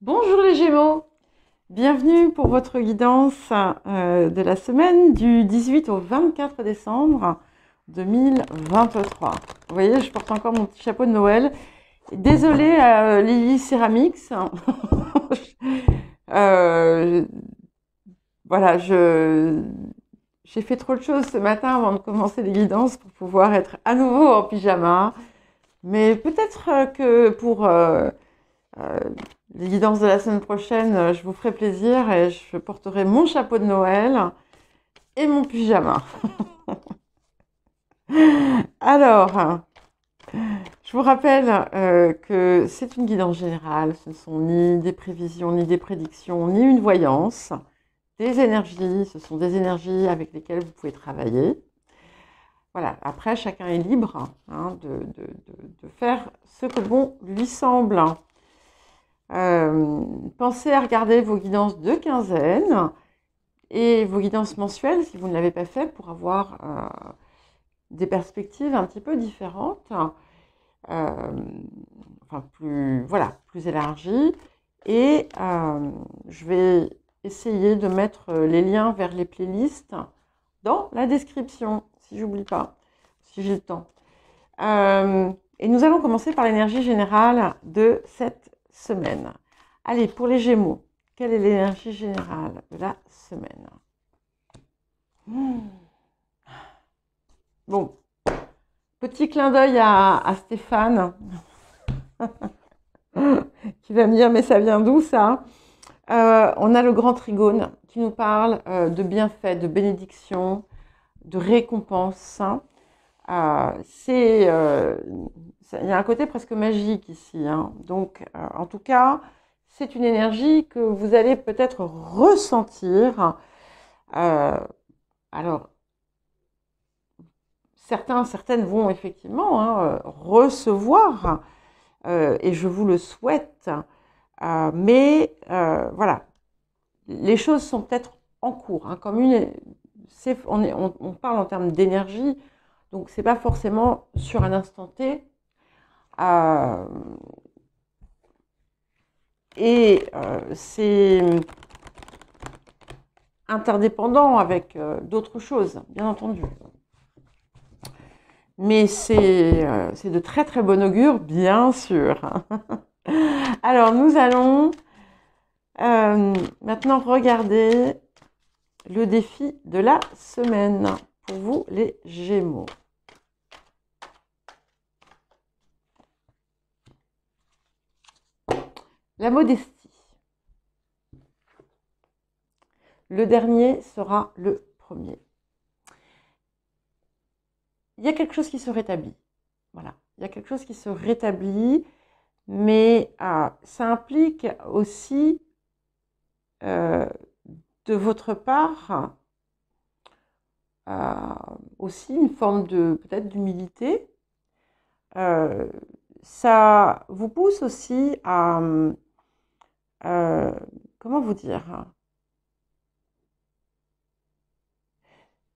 Bonjour les Gémeaux, bienvenue pour votre guidance de la semaine du 18 au 24 décembre 2023. Vous voyez, je porte encore mon petit chapeau de Noël. Désolée Lily Ceramics. Euh, voilà, j'ai fait trop de choses ce matin avant de commencer les guidances pour pouvoir être à nouveau en pyjama. Mais peut-être que pour euh, les guidances de la semaine prochaine, je vous ferai plaisir et je porterai mon chapeau de Noël et mon pyjama. Alors, je vous rappelle que c'est une guidance générale, ce ne sont ni des prévisions, ni des prédictions, ni une voyance. Des énergies, ce sont des énergies avec lesquelles vous pouvez travailler. Voilà, après, chacun est libre de faire ce que bon lui semble. Pensez à regarder vos guidances de quinzaine et vos guidances mensuelles si vous ne l'avez pas fait pour avoir des perspectives un petit peu différentes, enfin plus élargies. Et je vais essayer de mettre les liens vers les playlists dans la description, si j'oublie pas, si j'ai le temps. Et nous allons commencer par l'énergie générale de cette semaine. Allez, pour les Gémeaux, quelle est l'énergie générale de la semaine? Bon, petit clin d'œil à Stéphane, qui va me dire, mais ça vient d'où ça? On a le grand trigone qui nous parle de bienfaits, de bénédictions, de récompenses. Il y a un côté presque magique ici. Donc, en tout cas, c'est une énergie que vous allez peut-être ressentir. Alors, certaines vont effectivement recevoir, et je vous le souhaite. Mais voilà, les choses sont peut-être en cours. Comme on parle en termes d'énergie, donc c'est pas forcément sur un instant T. Et c'est interdépendant avec d'autres choses, bien entendu. Mais c'est de très très bon augure, bien sûr. Alors, nous allons maintenant regarder le défi de la semaine pour vous, les Gémeaux. La modestie. Le dernier sera le premier. Il y a quelque chose qui se rétablit. Voilà, il y a quelque chose qui se rétablit, mais ça implique aussi de votre part aussi une forme de peut-être d'humilité. Ça vous pousse aussi à comment vous dire,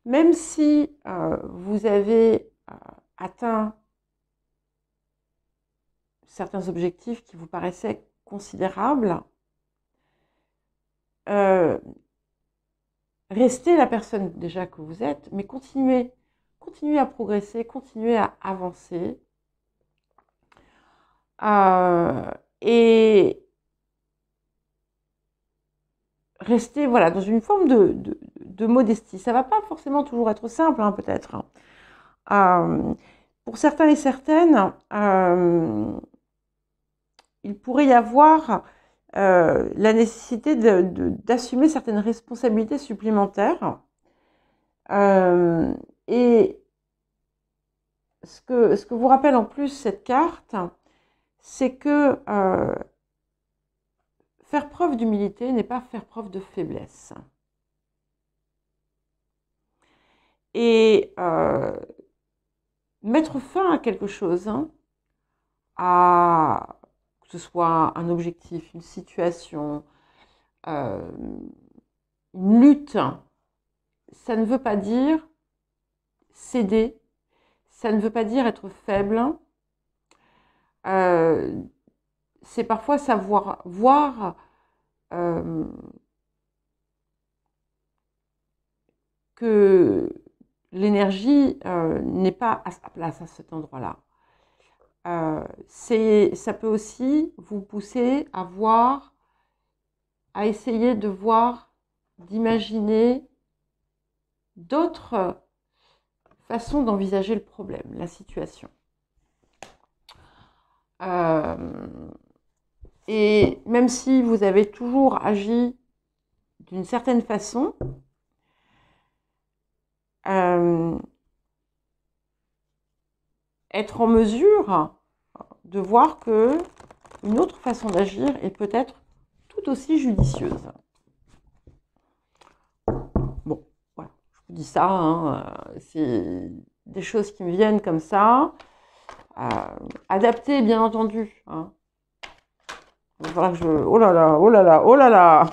même si vous avez atteint certains objectifs qui vous paraissaient considérables, restez la personne déjà que vous êtes, mais continuez à progresser, continuez à avancer. Et rester voilà, dans une forme de modestie. Ça ne va pas forcément toujours être simple, peut-être. Pour certains et certaines, il pourrait y avoir la nécessité d'assumer certaines responsabilités supplémentaires. Et ce que vous rappelle en plus cette carte, c'est que faire preuve d'humilité n'est pas faire preuve de faiblesse. Et mettre fin à quelque chose, que ce soit un objectif, une situation, une lutte, ça ne veut pas dire céder, ça ne veut pas dire être faible, c'est parfois savoir voir que l'énergie n'est pas à sa place à cet endroit-là. Ça peut aussi vous pousser à voir, à essayer de voir, d'imaginer d'autres façons d'envisager le problème, la situation. Et même si vous avez toujours agi d'une certaine façon, être en mesure de voir que une autre façon d'agir est peut-être tout aussi judicieuse. Bon, voilà, je vous dis ça, hein, c'est des choses qui me viennent comme ça, adaptées bien entendu. Hein. Il va falloir que je... Oh là là, oh là là, oh là là.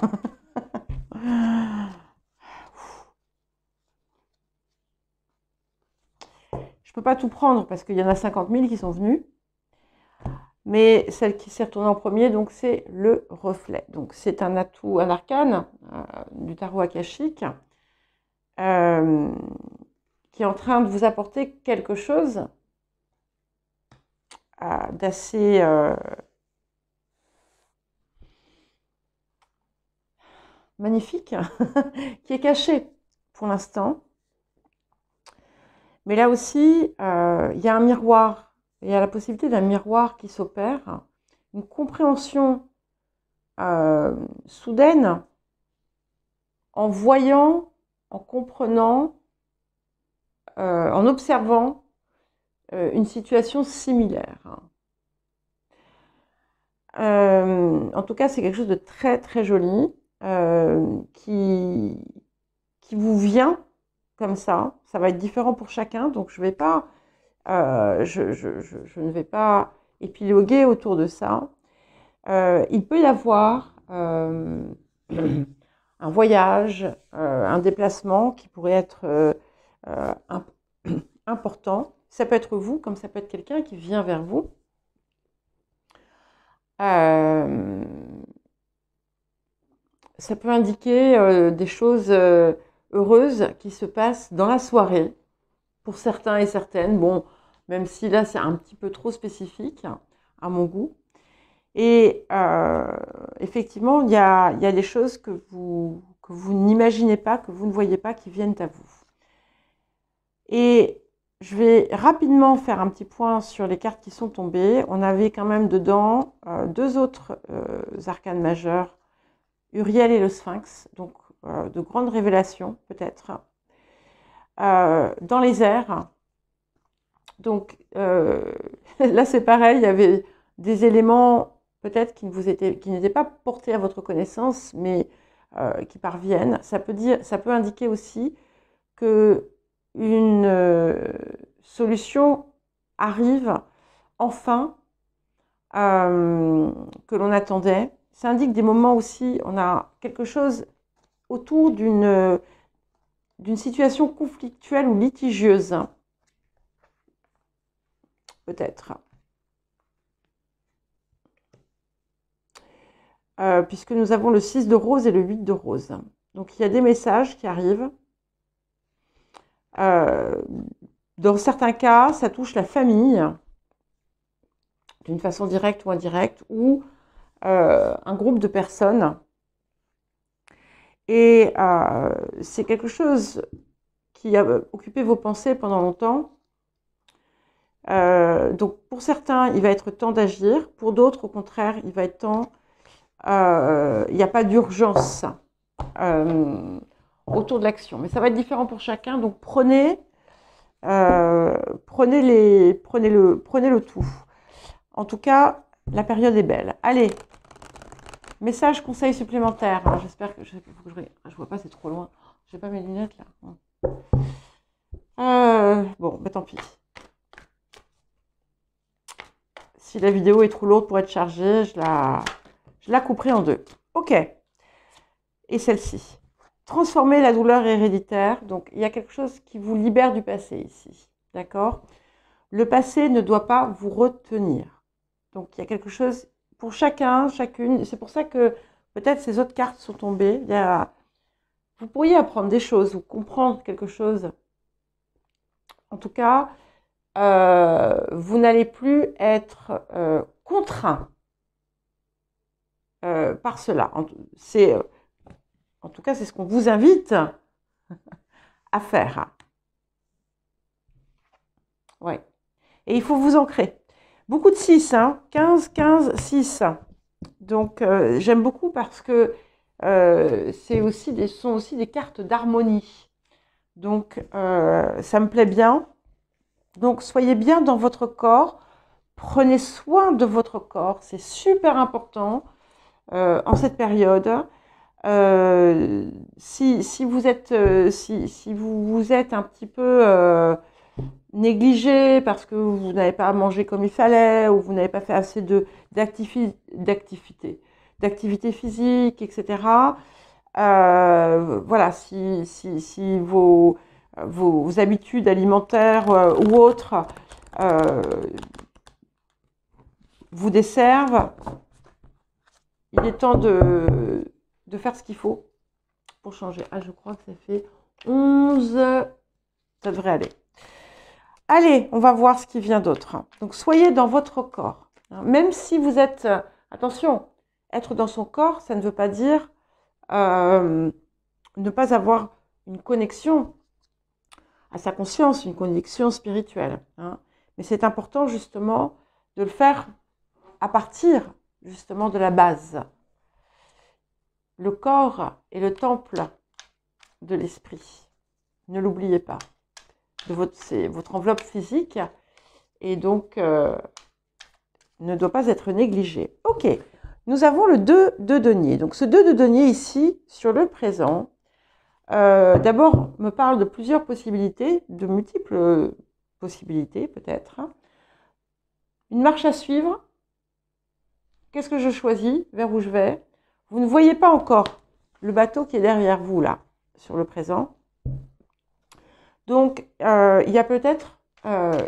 Je ne peux pas tout prendre parce qu'il y en a 50 000 qui sont venus. Mais celle qui s'est retournée en premier, donc c'est le reflet. Donc c'est un atout, un arcane du tarot akashique qui est en train de vous apporter quelque chose d'assez magnifique, qui est caché pour l'instant. Mais là aussi, il y a un miroir. Il y a la possibilité d'un miroir qui s'opère, une compréhension soudaine en voyant, en comprenant, en observant une situation similaire. En tout cas, c'est quelque chose de très très joli qui vous vient comme ça. Ça va être différent pour chacun, donc je vais pas... je ne vais pas épiloguer autour de ça. Il peut y avoir un voyage, un déplacement qui pourrait être important. Ça peut être vous, comme ça peut être quelqu'un qui vient vers vous. Ça peut indiquer des choses heureuses qui se passent dans la soirée, pour certains et certaines. Bon, même si là, c'est un petit peu trop spécifique à mon goût. Et effectivement, il y a des choses que vous n'imaginez pas, que vous ne voyez pas, qui viennent à vous. Et je vais rapidement faire un petit point sur les cartes qui sont tombées. On avait quand même dedans deux autres arcanes majeurs, Uriel et le Sphinx, donc de grandes révélations peut-être. Dans les airs. Donc là c'est pareil, il y avait des éléments peut-être qui n'étaient pas portés à votre connaissance, mais qui parviennent. Ça peut indiquer aussi que une solution arrive enfin, que l'on attendait. Ça indique des moments aussi, on a quelque chose autour d'une situation conflictuelle ou litigieuse, peut-être. Puisque nous avons le 6 de rose et le 8 de rose. Donc il y a des messages qui arrivent. Dans certains cas, ça touche la famille, d'une façon directe ou indirecte, ou un groupe de personnes. Et c'est quelque chose qui a occupé vos pensées pendant longtemps. Donc pour certains, il va être temps d'agir. Pour d'autres, au contraire, il va être temps... il n'y a pas d'urgence autour de l'action. Mais ça va être différent pour chacun. Donc prenez le tout. En tout cas, la période est belle. Allez, message, conseil supplémentaire. J'espère que je vois pas, c'est trop loin. J'ai pas mes lunettes là. Bon, bah tant pis. Si la vidéo est trop lourde pour être chargée, je la couperai en deux. Ok. Et celle-ci. Transformer la douleur héréditaire. Donc, il y a quelque chose qui vous libère du passé ici. D'accord ? Le passé ne doit pas vous retenir. Donc, il y a quelque chose pour chacun, chacune. C'est pour ça que peut-être ces autres cartes sont tombées. Vous pourriez apprendre des choses ou comprendre quelque chose. En tout cas, vous n'allez plus être contraint par cela. En tout cas, c'est ce qu'on vous invite à faire. Ouais. Et il faut vous ancrer. Beaucoup de 6, hein, 15, 15, 6. Donc, j'aime beaucoup parce que sont aussi des cartes d'harmonie. Donc, ça me plaît bien. Donc, soyez bien dans votre corps. Prenez soin de votre corps. C'est super important en cette période. Si vous êtes, si vous êtes un petit peu négligé parce que vous n'avez pas mangé comme il fallait ou vous n'avez pas fait assez d'activité physique, etc. Voilà, si vos habitudes alimentaires ou autres vous desservent, il est temps de faire ce qu'il faut pour changer. Ah, je crois que ça fait 11. Ça devrait aller. Allez, on va voir ce qui vient d'autre. Donc, soyez dans votre corps. Même si vous êtes... attention, être dans son corps, ça ne veut pas dire ne pas avoir une connexion à sa conscience, une connexion spirituelle. Hein. Mais c'est important, justement, de le faire à partir, justement, de la base. Le corps est le temple de l'esprit. Ne l'oubliez pas. C'est votre enveloppe physique et donc ne doit pas être négligé. Ok, nous avons le 2 de denier. Donc ce 2 de denier ici, sur le présent, d'abord me parle de plusieurs possibilités, de multiples possibilités peut-être. Une marche à suivre. Qu'est-ce que je choisis? Vers où je vais? Vous ne voyez pas encore le bateau qui est derrière vous là, sur le présent. Donc, il y a peut-être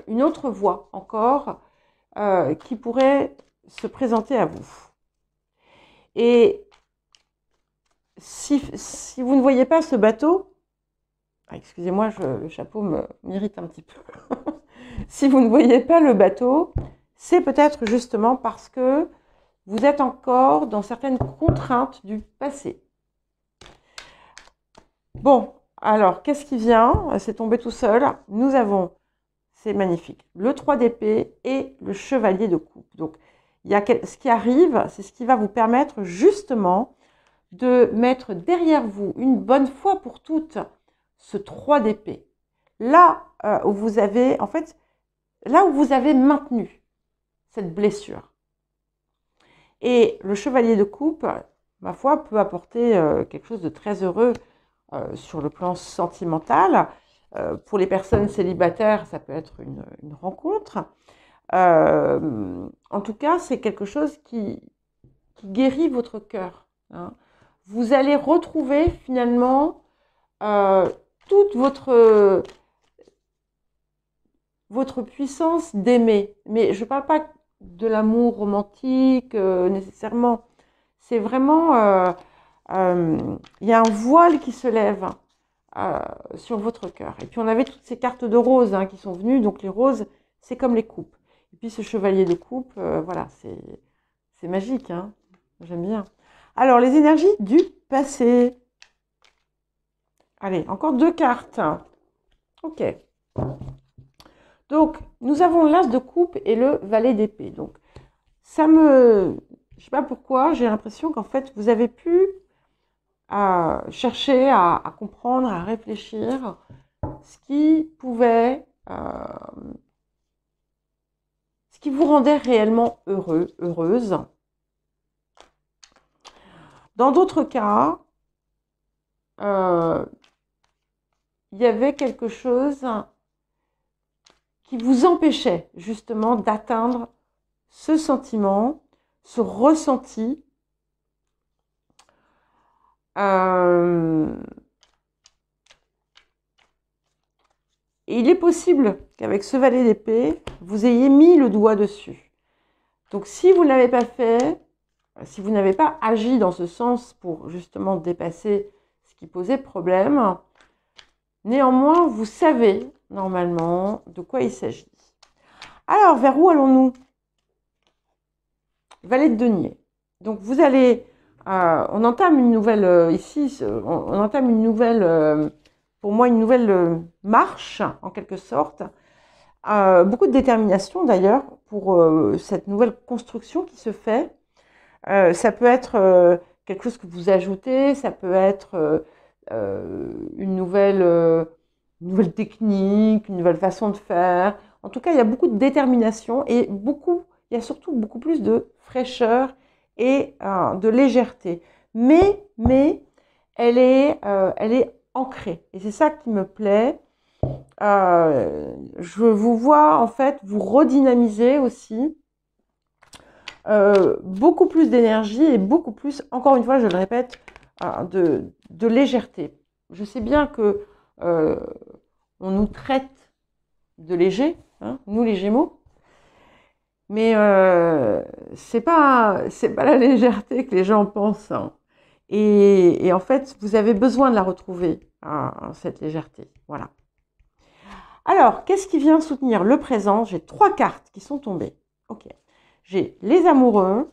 une autre voie encore qui pourrait se présenter à vous. Et si vous ne voyez pas ce bateau, excusez-moi, le chapeau m'irrite un petit peu. Si vous ne voyez pas le bateau, c'est peut-être justement parce que vous êtes encore dans certaines contraintes du passé. Bon. Alors, qu'est-ce qui vient? C'est tombé tout seul. Nous avons, c'est magnifique, le 3 d'épée et le chevalier de coupe. Donc, ce qui arrive, c'est ce qui va vous permettre justement de mettre derrière vous une bonne fois pour toutes ce 3 d'épée. Là où vous avez, en fait, là où vous avez maintenu cette blessure. Et le chevalier de coupe, ma foi, peut apporter quelque chose de très heureux sur le plan sentimental. Pour les personnes célibataires, ça peut être une rencontre. En tout cas, c'est quelque chose qui guérit votre cœur. Hein. Vous allez retrouver finalement toute votre puissance d'aimer. Mais je ne parle pas de l'amour romantique nécessairement. C'est vraiment... il y a un voile qui se lève sur votre cœur. Et puis on avait toutes ces cartes de roses hein, qui sont venues. Donc les roses, c'est comme les coupes. Et puis ce chevalier de coupe, voilà, c'est magique. Hein. J'aime bien. Alors les énergies du passé. Allez, encore 2 cartes. Ok. Donc nous avons l'as de coupe et le valet d'épée. Donc ça me... Je ne sais pas pourquoi, j'ai l'impression qu'en fait vous avez pu chercher à comprendre, à réfléchir ce qui pouvait, ce qui vous rendait réellement heureux, heureuse. Dans d'autres cas, il y avait quelque chose qui vous empêchait justement d'atteindre ce sentiment, ce ressenti. Et il est possible qu'avec ce valet d'épée, vous ayez mis le doigt dessus. Donc, si vous ne l'avez pas fait, si vous n'avez pas agi dans ce sens pour justement dépasser ce qui posait problème, néanmoins, vous savez normalement de quoi il s'agit. Alors, vers où allons-nous? Valet de denier. Donc, vous allez... on entame une nouvelle... ici, on entame une nouvelle... pour moi, une nouvelle marche, en quelque sorte. Beaucoup de détermination, d'ailleurs, pour cette nouvelle construction qui se fait. Ça peut être quelque chose que vous ajoutez, ça peut être une nouvelle technique, une nouvelle façon de faire. En tout cas, il y a beaucoup de détermination et il y a surtout beaucoup plus de fraîcheur et de légèreté. Mais elle est ancrée. Et c'est ça qui me plaît. Je vous vois en fait vous redynamiser aussi. Beaucoup plus d'énergie et beaucoup plus, encore une fois, je le répète, de légèreté. Je sais bien que on nous traite de léger, hein, nous les Gémeaux, mais c'est pas la légèreté que les gens pensent. Hein. Et en fait, vous avez besoin de la retrouver, cette légèreté. Voilà. Alors, qu'est-ce qui vient soutenir le présent? J'ai 3 cartes qui sont tombées. Ok. J'ai les amoureux,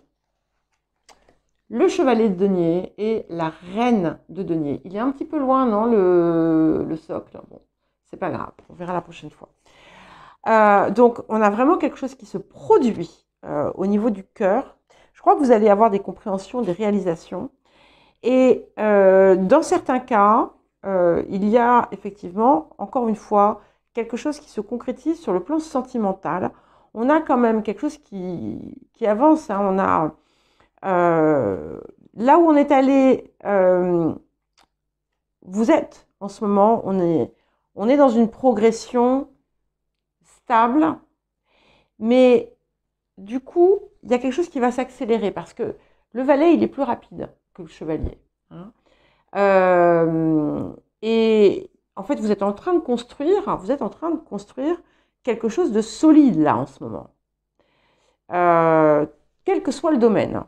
le chevalier de denier et la reine de denier. Il est un petit peu loin, non, le socle. Bon, c'est pas grave, on verra la prochaine fois. Donc, on a vraiment quelque chose qui se produit au niveau du cœur. Je crois que vous allez avoir des compréhensions, des réalisations. Et dans certains cas, il y a effectivement, encore une fois, quelque chose qui se concrétise sur le plan sentimental. On a quand même quelque chose qui avance. Hein. On a là où on est allé, vous êtes en ce moment, on est dans une progression stable, mais du coup, il y a quelque chose qui va s'accélérer parce que le valet, il est plus rapide que le chevalier. Hein. Et en fait, vous êtes en train de construire quelque chose de solide là en ce moment, quel que soit le domaine.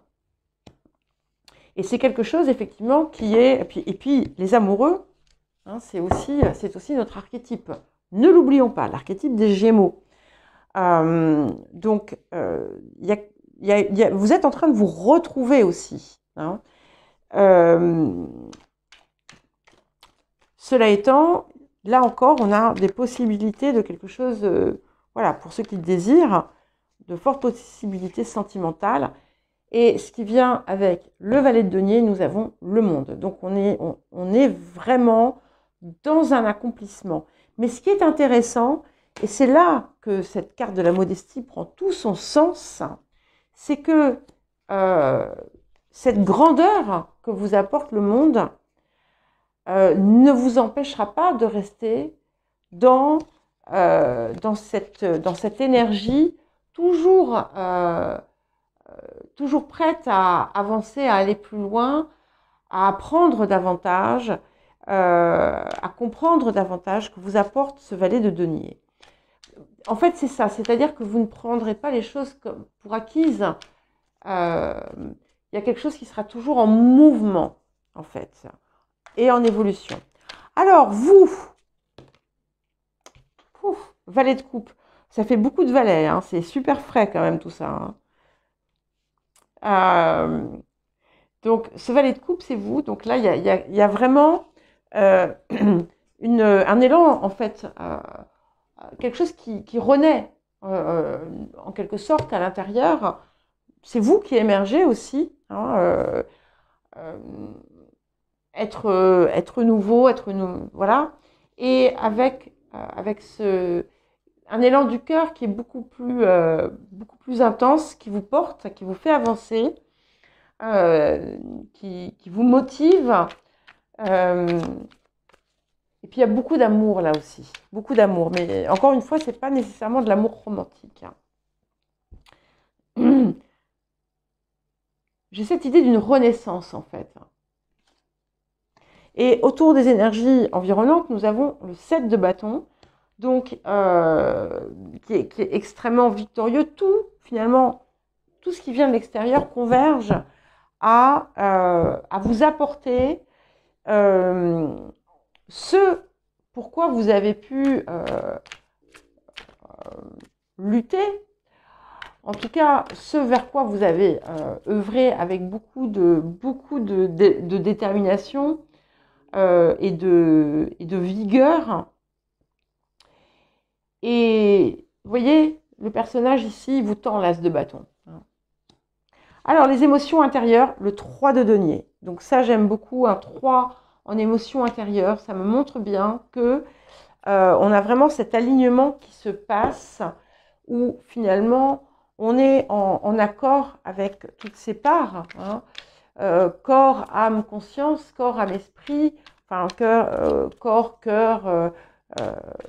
Et c'est quelque chose effectivement qui est, et puis les amoureux, hein, c'est aussi notre archétype. Ne l'oublions pas, l'archétype des Gémeaux. Donc, vous êtes en train de vous retrouver aussi. Hein. Cela étant, là encore, on a des possibilités de quelque chose, voilà, pour ceux qui le désirent, de fortes possibilités sentimentales. Et ce qui vient avec le valet de denier, nous avons le monde. Donc, on est vraiment dans un accomplissement. Mais ce qui est intéressant, et c'est là que cette carte de la modestie prend tout son sens, c'est que cette grandeur que vous apporte le monde ne vous empêchera pas de rester dans cette énergie toujours prête à avancer, à aller plus loin, à apprendre davantage, à comprendre davantage que vous apporte ce valet de denier. En fait, c'est ça, c'est-à-dire que vous ne prendrez pas les choses pour acquises. Il y a quelque chose qui sera toujours en mouvement, en fait, et en évolution. Alors, vous, valet de coupe, ça fait beaucoup de valets, hein, c'est super frais quand même tout ça. Hein. Donc, ce valet de coupe, c'est vous. Donc là, il y a vraiment un élan, en fait, quelque chose qui renaît, en quelque sorte, à l'intérieur. C'est vous qui émergez aussi. Hein, être nouveau, voilà. Et avec un élan du cœur qui est beaucoup plus intense, qui vous porte, qui vous fait avancer. Qui vous motive. Et puis il y a beaucoup d'amour là aussi, beaucoup d'amour. Mais encore une fois, c'est pas nécessairement de l'amour romantique. Hein. J'ai cette idée d'une renaissance en fait. Et autour des énergies environnantes, nous avons le 7 de bâton, donc qui est extrêmement victorieux. Finalement, tout ce qui vient de l'extérieur converge à vous apporter ce pourquoi vous avez pu lutter, en tout cas ce vers quoi vous avez œuvré avec beaucoup de détermination et de vigueur. Et vous voyez, le personnage ici vous tend l'as de bâton. Alors, les émotions intérieures, le 3 de denier. Donc ça, j'aime beaucoup, un 3 en émotions intérieures. Ça me montre bien que on a vraiment cet alignement qui se passe où finalement, on est en accord avec toutes ces parts. Hein. Corps, âme, conscience, corps, âme, esprit, enfin corps, cœur,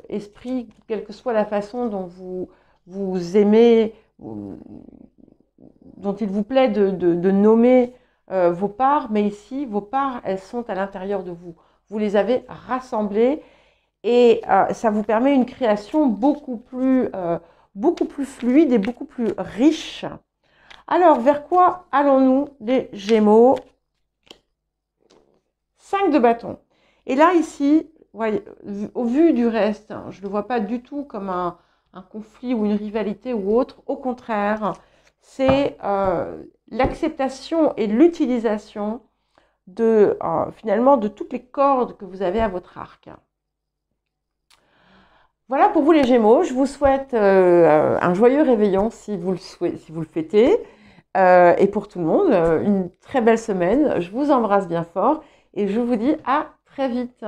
esprit, quelle que soit la façon dont vous aimez, dont il vous plaît de nommer vos parts, mais ici, vos parts, elles sont à l'intérieur de vous. Vous les avez rassemblées et ça vous permet une création beaucoup plus fluide et beaucoup plus riche. Alors, vers quoi allons-nous, les Gémeaux? 5 de bâton. Et là, ici, voyez, au vu du reste, hein, je ne le vois pas du tout comme un conflit ou une rivalité ou autre. Au contraire, c'est l'acceptation et l'utilisation finalement de toutes les cordes que vous avez à votre arc. Voilà pour vous les Gémeaux. Je vous souhaite un joyeux réveillon si vous le fêtez. Et pour tout le monde, une très belle semaine. Je vous embrasse bien fort et je vous dis à très vite.